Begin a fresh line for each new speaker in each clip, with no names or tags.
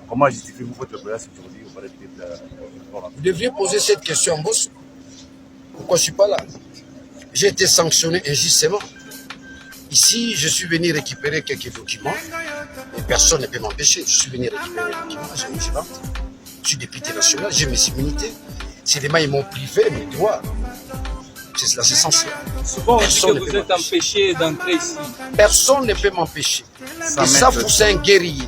Comment justifiez-vous votre présence aujourd'hui au palais de la...
Vous devriez poser cette question à Boss. Pourquoi je ne suis pas là? J'ai été sanctionné injustement. Ici, je suis venu récupérer quelques documents et personne ne peut m'empêcher. Je suis venu récupérer les documents, je rentre. Je suis député national, j'ai mes immunités. C'est des mains, ils m'ont privé mes droits. C'est là, c'est essentiel.
Souvent, on dit que vous êtes empêché d'entrer ici.
Personne ne peut m'empêcher. Et ça, c'est un guerrier.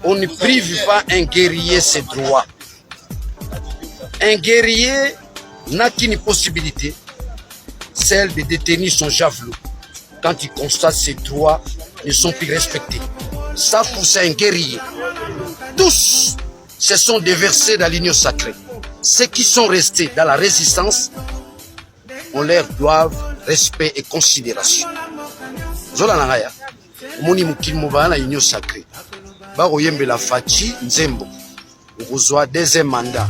On ne prive pas un guerrier ses droits. Un guerrier n'a qu'une possibilité, celle de détenir son javelot quand il constate ses droits ne sont plus respectés. Ça, c'est un guerrier. Tous se sont déversés dans l'union sacrée. Ceux qui sont restés dans la résistance, on leur doit respect et considération. Zola nangaya, moni mukili mobana na union sacrée. Ba koyembe la Faci Nzembo. Okozwa deuxième mandat.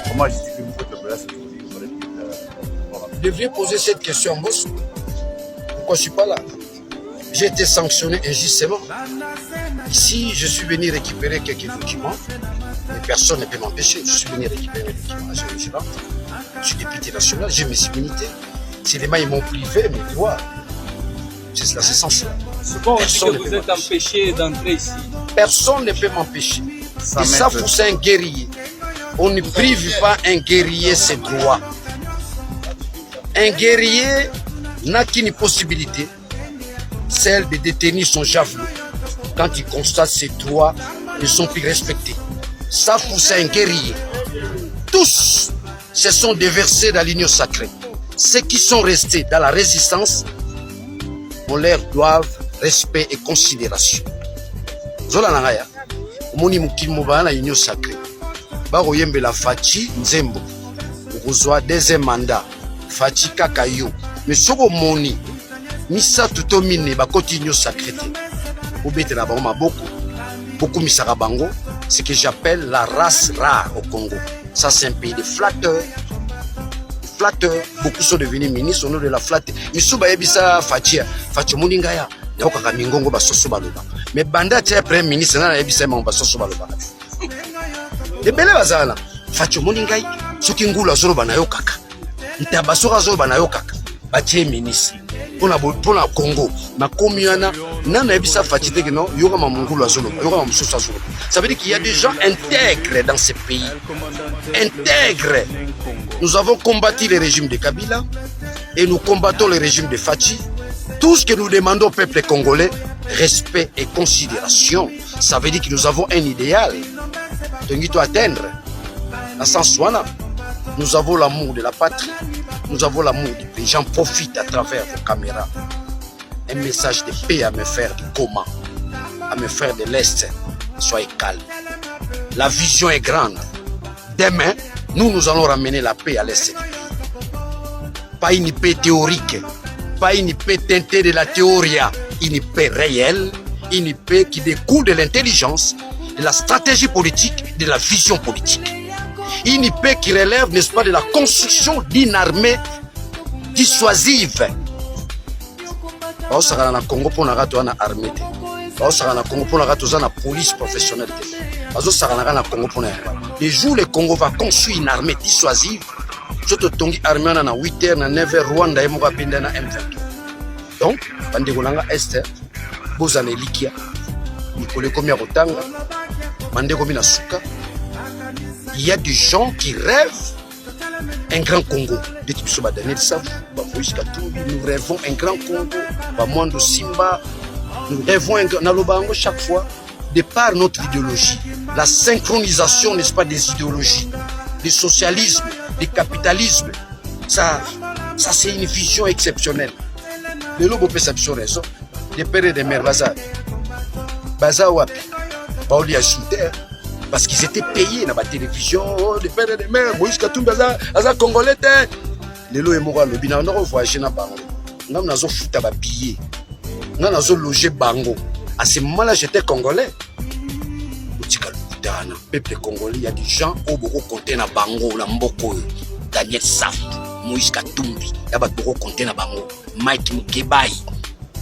Comment justifiez-vous votre présence aujourd'hui au palais de la...
Vous devriez poser cette question à Boss. Pourquoi je ne suis pas là? J'ai été sanctionné injustement. Ici, je suis venu récupérer quelques documents et personne ne peut m'empêcher. Je suis venu récupérer les documents. Je rentre. Je suis député national, j'ai mes immunités. C'est des mains, ils m'ont privé mes droits. C'est là, c'est essentiel.
Souvent, on dit que vous êtes empêché d'entrer ici.
Personne ne peut m'empêcher. Et ça, c'est un guerrier. On ne prive pas un guerrier ses droits. Un guerrier n'a qu'une possibilité, celle de détenir son javelot quand il constate ses droits ne sont plus respectés. Ça, c'est un guerrier. Tous se sont déversés dans l'union sacrée. Ceux qui sont restés dans la résistance, on leur doit respect et considération. Zola nangaya, moni mukili mobana na union sacrée. Ba koyembe la Faci Nzembo. Okozwa deuxième mandat. Faci kaka yo. Mais soko moni misa tuto mine ba koti union sacrée. Obetela ba maboko. Beaucoup misaka bango, ce que j'appelle la race rare au Congo. Ça, c'est un pays de flatteurs. Flatteurs. Beaucoup sont devenus ministres au nom de la flatte. Misuba yebisa Faci. Faci moningaya. Naokaka mingongo ba soso baloba. Mais banda tia premier ministre na yebisa ma ba soso baloba. Ebele bazala. Faci moningai. Soki ngulu azoloba na yo kaka. Ntaba soka azoloba na yo kaka. Batie ministre. Pona Congo. Ma commune nana yebisa Faci te que non yoka ma mongulu azoloba. Yoka ma musoso azoloba. Ça veut dire qu'il y a des gens intègres dans ce pays. Intègres. Nous avons combattu le régime de Kabila et nous combattons le régime de Faci. Tout ce que nous demandons au peuple congolais, respect et considération. Ça veut dire que nous avons un idéal. Tengito atteindre. La Sansouana. Nous avons l'amour de la patrie. Nous avons l'amour du pays. J'en profite à travers vos caméras. Un message de paix à mes frères du Goma, à mes frères de l'Est. Soyez calmes. La vision est grande. Demain, nous allons ramener la paix à l'Est du pays. Pas une paix théorique, pas une paix teintée de la théorie, une paix réelle, une paix qui découle de l'intelligence, de la stratégie politique, de la vision politique. Une paix qui relève, n'est-ce pas, de la construction d'une armée dissuasive. Baosaka na Congo pour na rato na armée. Baosaka na Congo pour na rato na police professionnelle. Baosaka na Congo pour na. Les jours le Congo va construire une armée dissuasive. Je te tongi armée na 8h na 9h Rwanda et moka benda na M23. Donc, bandeko nanga Esther, bozana likia. Nikole komi ya kotanga. Bandeko mina suka. Il y a des gens qui rêvent un grand Congo. Nous rêvons un grand Congo. Bamwando Simba. Nous rêvons un grand Nalobango chaque fois. De par notre idéologie, la synchronisation, n'est-ce pas, des idéologies, du socialisme, du capitalisme, ça c'est une vision exceptionnelle. Le lobo perception raison. Des pères et des mères, Baza Wapi, Baoli ajouté. Parce qu'ils étaient payés dans la télévision, oh, des pères et des mères, Moïse Katumbi, Aza Congolais, les lois et moraux, le bilan, on a voyagé dans Bango. On a foutu à billet. On a logé Bango. À ce moment-là, j'étais Congolais. Dans le peuple congolais, il y a des gens qui ont compté dans Bango, dans Mboko, Daniel Saf, Moïse Katumbi, il y a beaucoup compté dans Bango, Mike Mkebai,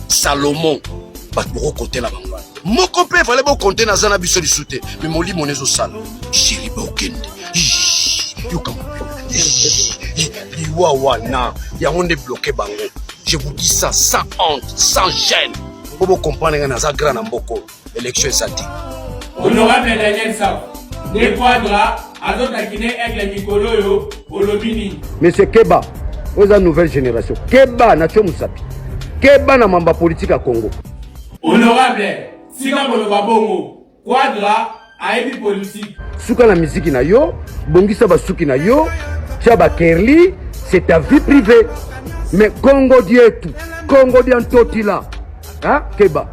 Salomon, il y a beaucoup compté dans Bango. Mon copain, il fallait compter dans Zana Bissoli Souté, mais mon lit, mon ézo sale. Chéri Bokende. Il y a un débloqué Bango. Je vous dis ça sans honte, sans gêne. Pour comprendre que dans un grand Mboko, l'élection est sortie.
Honorable Daniel Saf, des quadras, à d'autres qui avec les Mikolo, au Lobini.
Monsieur Keba, vous êtes la nouvelle génération. Keba, Nacho Moussapi. Keba, na mamba politique à Congo.
Honorable, si vous avez bongo, quadra, à épi politique.
Souka la musique na yo, bongisa basuki na yo, Tchaba Kerli, c'est ta vie privée. Mais Congo Dieu tout, Congo Dieu en totila. Hein, Keba.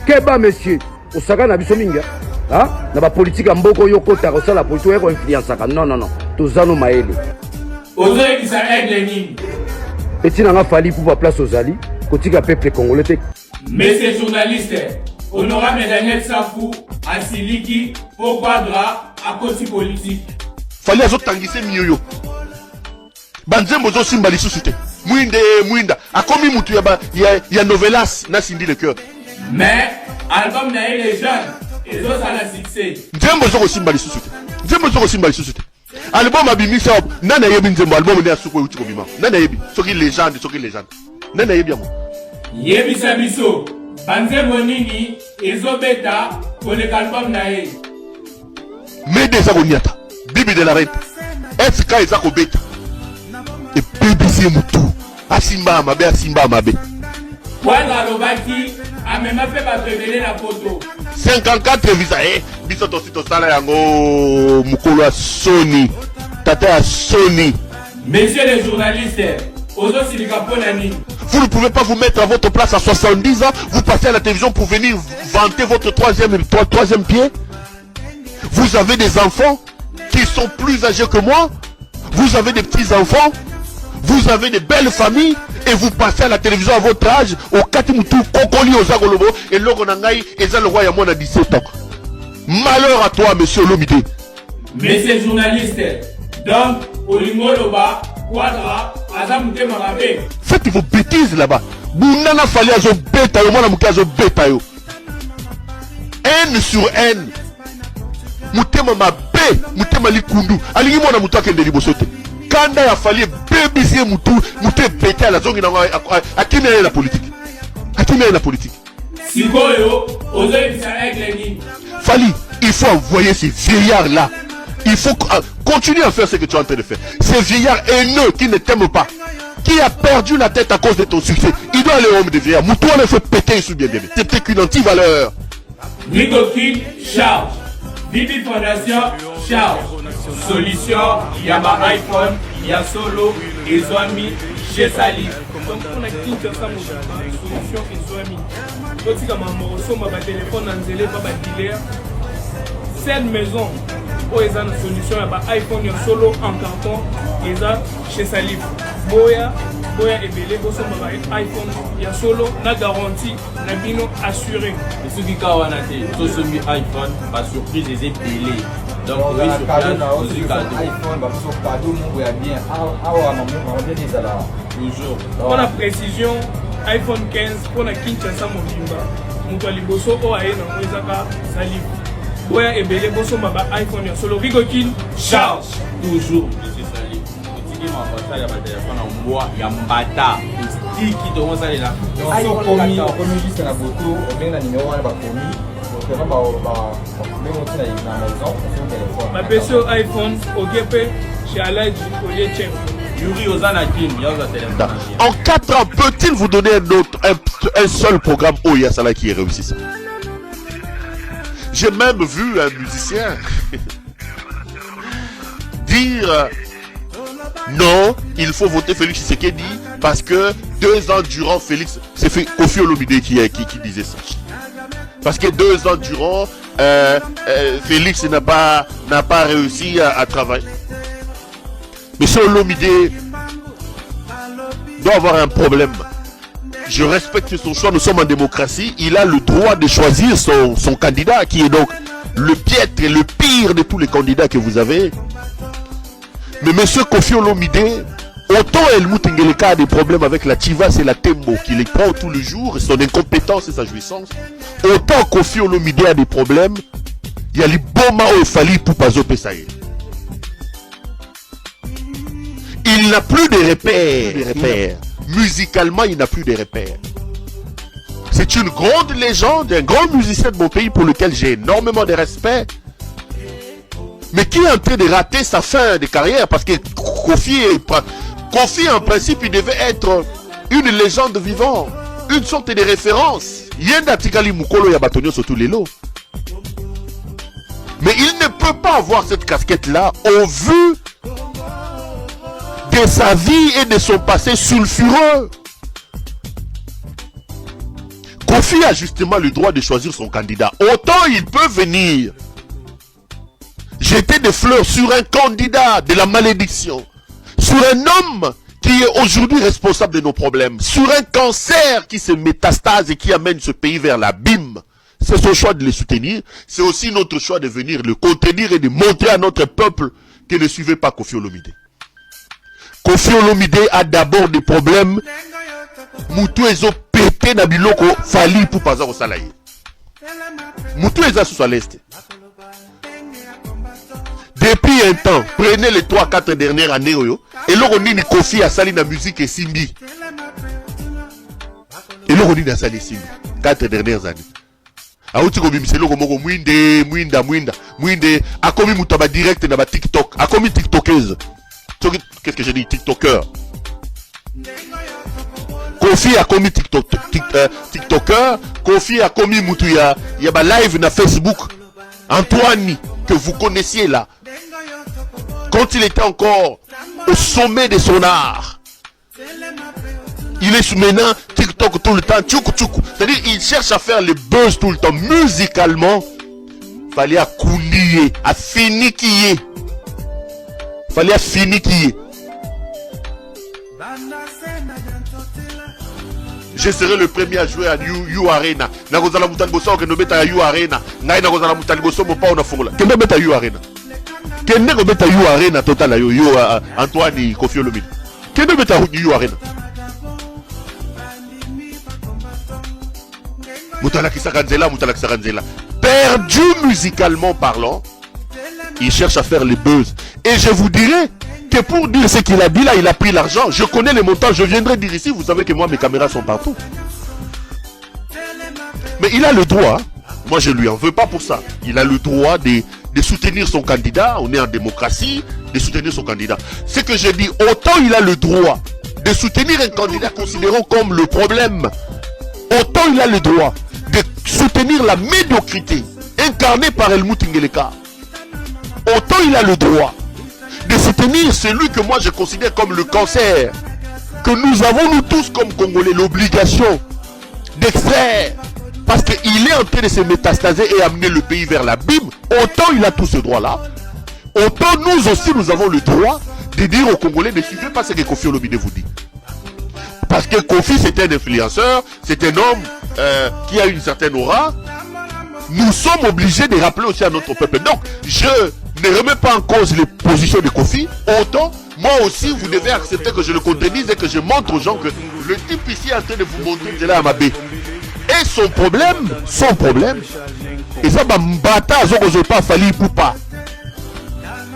Keba, monsieur. Osaka na biso minga. Hein? Na ba politique mboko yo kota ko sala politique ko influence ka. Non non non. Tozano maele.
Ozali ki sa aigle ni.
Petit na nga fali pour ba place ozali, kotika peuple congolais te.
Monsieur journaliste, honorable Daniel Safou asiliki pour quadra à côté politique.
Fali azotangise miyoyo. Banzembo zo simba lisusu te. Mwinda akomi mutu ya novelas na sindi le cœur.
Mais album na les jeunes et ça la succès.
Nzembo zo simba lisusu te. Nzembo zo simba lisusu te. Album abimi shop nana yebi nzembo album ne asuko uti kobima. Nana yebi soki légende. Nana yebi yango.
Yebi sabiso banzembo nini ezobeta pour le album na ye.
Mais des agoniata. Bibi de la reine. FK ezako beta. Et BBC mutu. Asimba mabe.
Quadra Lobaki a même fait pas révéler la photo.
54 visa biso to sala yango mukolo ya Sony. Tata ya Sony.
Messieurs les journalistes, aujourd'hui
vous ne pouvez pas vous mettre à votre place à 70 ans, vous passez à la télévision pour venir vanter votre troisième pied. Vous avez des enfants qui sont plus âgés que moi. Vous avez des petits-enfants. Vous avez des belles familles et vous passez à la télévision à votre âge au Katimutu, Kokoli, aux Agolobo et Logonangaï et Zalroy à moins de 17 ans. Malheur à toi, monsieur Lomide.
Messieurs journalistes, donc, Olingoloba, Quadra, Azamute Marabe.
Faites vos bêtises là-bas. Bounana fallait à zo bêta, yo, mona mouka zo bêta yo. Haine sur haine. Moutema ma bé, moutema likundu. Alingi mona mouta kende libosote. Kanda ya fallait BBC moutou, mouté bêta la zone à qui n'est la politique. À qui n'est la politique.
Sikoyo, Ozoï Bissaïk.
Fali, il faut envoyer ces vieillards là. Il faut continuer à faire ce que tu es en train de faire. Ces vieillards haineux qui ne t'aiment pas, qui a perdu la tête à cause de ton succès, il doit aller au homme de vieillards. Moutou, on le fait péter sous bien bien. C'était qu'une anti-valeur.
Nicokin, charge. Bibi Fondation, charge. Solution, il y a ma iPhone, il y a Solo, et Zoami, chez Salif.
Donc on a dit que ça solution et Zoami. Donc si ma morceau, ma téléphone, on a pas dealer. Cette maison, où ils ont une solution, il y a iPhone, il y a Solo en carton, ils ont chez Salif. Boya et Belé, vous avez iPhone, il y a Solo, la garantie, la bino assuré.
Et ceux qui ont un iPhone, par surprise, ils sont Belé. Donc, oui, sur place, vous avez un cadeau. iPhone, vous avez un cadeau, vous avez bien. Toujours.
Pour la précision, iPhone 15 pour la Kinshasa Mobimba. Moto liboso o aye na moizaka sali. Boya ebele boso maba iPhone ya solo Rigokin charge.
Toujours, monsieur Salif. Otiki mabata ya téléphone en bois, ya mbata. Otiki to on sali là.
Non, commis juste na boto, on met na numéro wana ba commis. Donc même on est na maison, on fait téléphone.
Ma PC iPhone OGP chez Aladji Olietchen.
Yuri Ozanakin, il y a un téléphone.
En 4 ans, peut-il vous donner un seul programme Oyasala qui est réussi? J'ai même vu un musicien dire non, il faut voter Félix Tshisekedi parce que 2 ans durant Félix, c'est Kofi Olomide qui disait ça. Parce que 2 ans durant, Félix n'a pas réussi à travailler. Monsieur Olomide doit avoir un problème. Je respecte son choix, nous sommes en démocratie. Il a le droit de choisir son candidat, qui est donc le piètre et le pire de tous les candidats que vous avez. Mais monsieur Kofi Olomide, autant Helmut Ngeleka a des problèmes avec la Tivas et la Tembo, qui les prend tous les jours, son incompétence et sa jouissance, autant Kofi Olomide a des problèmes, il y a les Boma Ofali pour Pazo Pesaye. Il n'a plus de repères. Musicalement, il n'a plus de repères. C'est une grande légende, un grand musicien de mon pays pour lequel j'ai énormément de respect. Mais qui est en train de rater sa fin de carrière parce que Kofi, en principe, il devait être une légende vivante, une sorte de référence. Yenda Tikali Mukolo Yabatonio sur tous les lots. Mais il ne peut pas avoir cette casquette-là au vu de sa vie et de son passé sulfureux. Kofi a justement le droit de choisir son candidat. Autant il peut venir jeter des fleurs sur un candidat de la malédiction, sur un homme qui est aujourd'hui responsable de nos problèmes, sur un cancer qui se métastase et qui amène ce pays vers l'abîme. C'est son choix de le soutenir. C'est aussi notre choix de venir le contredire et de montrer à notre peuple que ne suivez pas Kofi Olomide. Kofi Olomide a d'abord des problèmes. Moutou ezo pété na biloko fali pour pas au salaye. Moutou ezo sous l'est. Depuis un temps, prenez les 3-4 dernières années, et l'on ni Kofi a sali na musique et Simbi. Et l'on ni na sali Simbi. 4 dernières années. Aouti ko bimse l'on moko mwinde. A komi moutaba direct na ba TikTok. A komi TikTokeuse. Qu'est-ce que j'ai dit? TikToker. Kofi a commis TikToker. Kofi a commis Moutouya. Il y a un live na Facebook. Antoine, que vous connaissiez là. Quand il était encore au sommet de son art. Il est maintenant TikTok tout le temps. C'est-à-dire il cherche à faire le buzz tout le temps. Musicalement, fallait à coulier, à finiquiller. Fallait finiquiller. Je serai le premier à jouer à You Arena. Nakozala mutali boso ke no beta You Arena. Ngai nakozala mutali boso mo pa ona fongola. Kende beta You Arena. Kende ko beta You Arena total yo Antoine Kofi Olomide. Kende beta You Arena. Mutala Kisakanzela. Perdu musicalement parlant, il cherche à faire les buzz. Et je vous dirai que pour dire ce qu'il a dit là, il a pris l'argent. Je connais les montants, je viendrai dire ici. Vous savez que moi, mes caméras sont partout. Mais il a le droit, moi je lui en veux pas pour ça. Il a le droit de soutenir son candidat. On est en démocratie, de soutenir son candidat. Ce que je dis, autant il a le droit de soutenir un candidat considérant comme le problème, autant il a le droit de soutenir la médiocrité incarnée par Helmut Ngeleka. Autant il a le droit de soutenir celui que moi je considère comme le cancer, que nous avons nous tous comme Congolais l'obligation d'extraire, parce qu'il est en train de se métastaser et amener le pays vers l'abîme. Autant il a tout ce droit-là, autant nous aussi nous avons le droit de dire aux Congolais ne suivez pas ce que Kofi Olomide vous dit. Parce que Kofi c'est un influenceur, c'est un homme qui a une certaine aura. Nous sommes obligés de rappeler aussi à notre peuple. Donc, je ne remets pas en cause les positions de Kofi, autant moi aussi, vous devez accepter que je le contredise et que je montre aux gens que le type ici est en train de vous montrer de là à ma baie. Et son problème, et ça va m'battre à ce que pas fallu pour pas.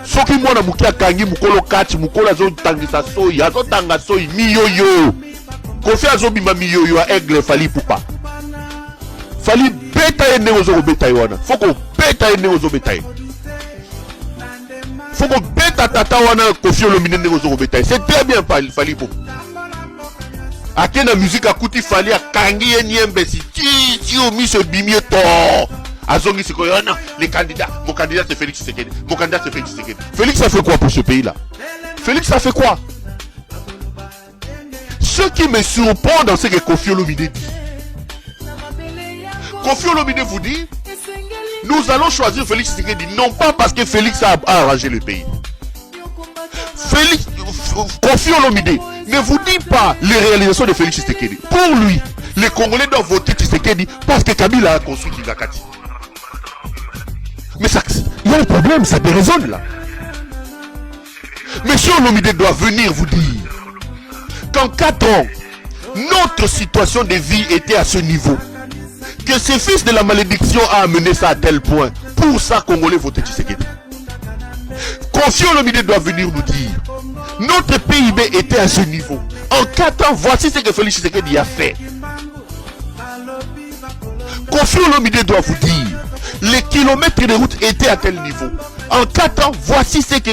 Ce qui m'a dit que kangi mukolo kati mukola zo tangisa soyi, azo tanga soyi miyoyo. Kofi azo bima miyoyo a aigle fallu pour pas. Fallu beta ene ozo beta yona. Faut qu'on beta ene ozo beta. Faut qu'on beta tata wana Kofi Olomide ene ozo beta. C'est très bien fallu pour. Ake na musique akuti fali akangi enyembe si ti omi se bimie to azongi se koyona les candidats, mon candidat c'est Félix Tshisekedi, mon candidat c'est Félix Tshisekedi. Félix a fait quoi pour ce pays là? Félix a fait quoi? Ce qui me surprend dans ce que Kofi Olomide dit, Kofi Olomide vous dit nous allons choisir Félix Tshisekedi non pas parce que Félix a arrangé le pays. Kofi Olomide ne vous dit pas les réalisations de Félix Tshisekedi. Pour lui, les Congolais doivent voter Tshisekedi parce que Kabila a construit Kingakati. Mais ça, il y a un problème, ça déraisonne là. Monsieur Olomide doit venir vous dire qu'en 4 ans, notre situation de vie était à ce niveau. Que ce fils de la malédiction a amené ça à tel point. Pour ça, Congolais votent Tshisekedi. Kofi Olomide doit venir nous dire notre PIB était à ce niveau. En 4 ans, voici ce que Félix Tshisekedi a fait. Kofi Olomide doit vous dire les kilomètres de route étaient à tel niveau. En 4 ans, voici ce que